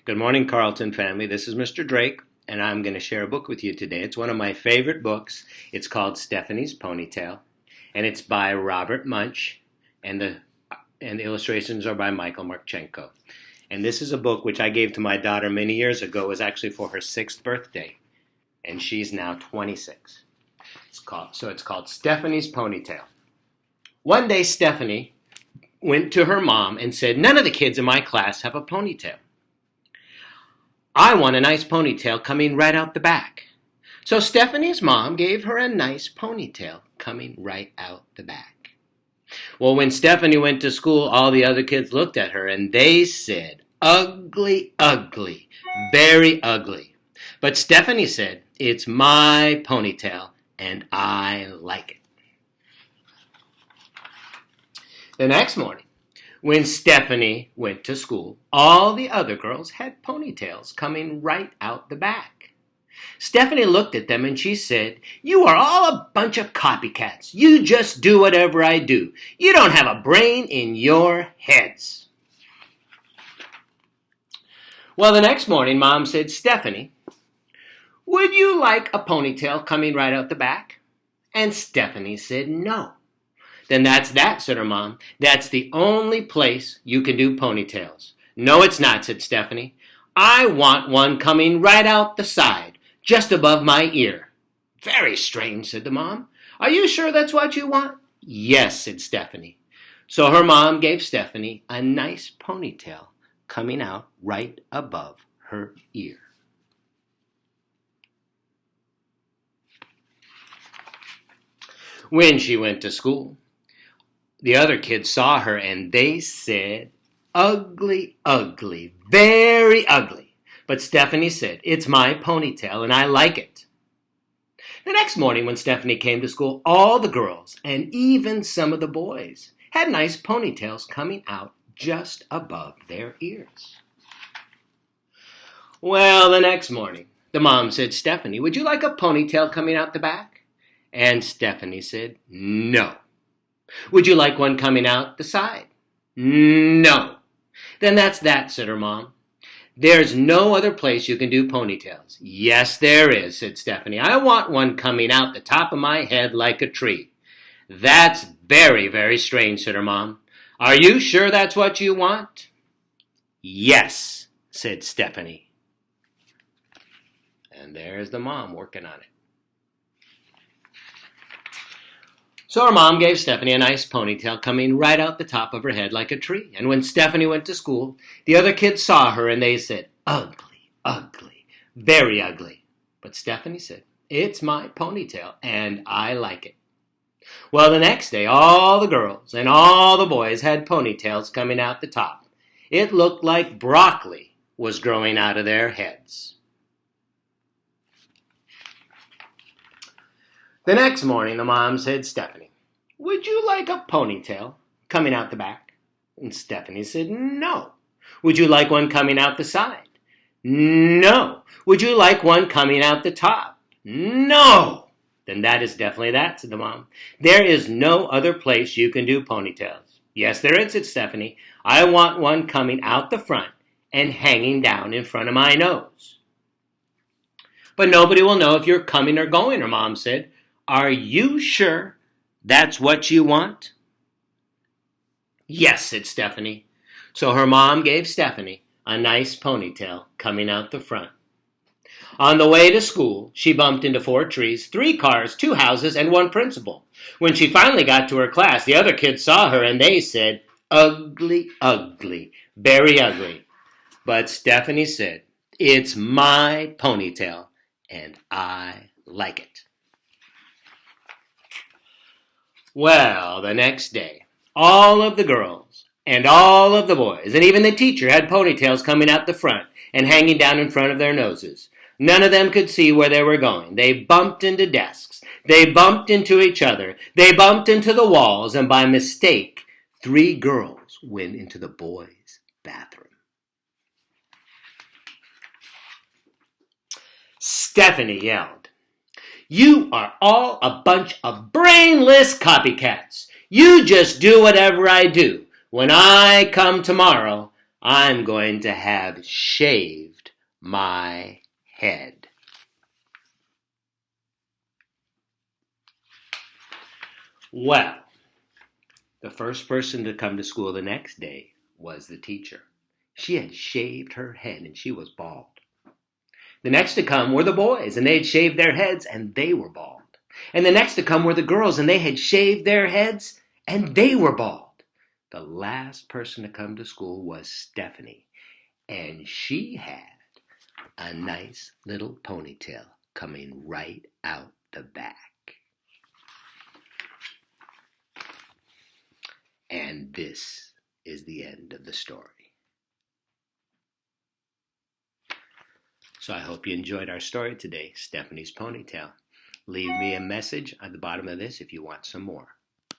Good morning, Carleton family. This is Mr. Drake, and I'm going to share a book with you today. It's one of my favorite books. It's called Stephanie's Ponytail, and it's by Robert Munsch, and the illustrations are by Michael Marchenko. And this is a book which I gave to my daughter many years ago. It was actually for her 6th birthday, and she's now 26. It's called Stephanie's Ponytail. One day, Stephanie went to her mom and said, "None of the kids in my class have a ponytail. I want a nice ponytail coming right out the back." So Stephanie's mom gave her a nice ponytail coming right out the back. Well, when Stephanie went to school, all the other kids looked at her and they said, "Ugly, ugly, very ugly." But Stephanie said, "It's my ponytail and I like it." The next morning, when Stephanie went to school, all the other girls had ponytails coming right out the back. Stephanie looked at them and she said, "You are all a bunch of copycats. You just do whatever I do. You don't have a brain in your heads." Well, the next morning, Mom said, "Stephanie, would you like a ponytail coming right out the back?" And Stephanie said, "No." "Then that's that," said her mom. "That's the only place you can do ponytails." "No, it's not," said Stephanie. "I want one coming right out the side, just above my ear." "Very strange," said the mom. "Are you sure that's what you want?" "Yes," said Stephanie. So her mom gave Stephanie a nice ponytail coming out right above her ear. When she went to school, the other kids saw her and they said, "Ugly, ugly, very ugly." But Stephanie said, "It's my ponytail and I like it." The next morning when Stephanie came to school, all the girls and even some of the boys had nice ponytails coming out just above their ears. Well, the next morning, the mom said, "Stephanie, would you like a ponytail coming out the back?" And Stephanie said, "No." "Would you like one coming out the side?" "No." "Then that's that," said her mom. "There's no other place you can do ponytails." "Yes, there is," said Stephanie. "I want one coming out the top of my head like a tree." "That's very, very strange," said her mom. "Are you sure that's what you want?" "Yes," said Stephanie. And there's the mom working on it. So her mom gave Stephanie a nice ponytail coming right out the top of her head like a tree. And when Stephanie went to school, the other kids saw her and they said, "Ugly, ugly, very ugly." But Stephanie said, "It's my ponytail and I like it." Well, the next day, all the girls and all the boys had ponytails coming out the top. It looked like broccoli was growing out of their heads. The next morning, the mom said, "Stephanie, would you like a ponytail coming out the back?" And Stephanie said, "No." "Would you like one coming out the side?" "No." "Would you like one coming out the top?" "No." "Then that is definitely that," said the mom. "There is no other place you can do ponytails." "Yes, there is," said Stephanie. "I want one coming out the front and hanging down in front of my nose." "But nobody will know if you're coming or going," her mom said. "Are you sure that's what you want?" "Yes," said Stephanie. So her mom gave Stephanie a nice ponytail coming out the front. On the way to school, she bumped into 4 trees, 3 cars, 2 houses, and 1 principal. When she finally got to her class, the other kids saw her and they said, "Ugly, ugly, very ugly." But Stephanie said, "It's my ponytail and I like it." Well, the next day, all of the girls and all of the boys and even the teacher had ponytails coming out the front and hanging down in front of their noses. None of them could see where they were going. They bumped into desks. They bumped into each other. They bumped into the walls, and by mistake, 3 girls went into the boys' bathroom. Stephanie yelled, "You are all a bunch of brainless copycats. You just do whatever I do. When I come tomorrow, I'm going to have shaved my head. Well, the first person to come to school the next day was the teacher. She had shaved her head and she was bald. The next to come were the boys, and they had shaved their heads and they were bald. And the next to come were the girls, and they had shaved their heads and they were bald. The last person to come to school was Stephanie, and she had a nice little ponytail coming right out the back. And this is the end of the story. So I hope you enjoyed our story today, Stephanie's Ponytail. Leave me a message at the bottom of this if you want some more.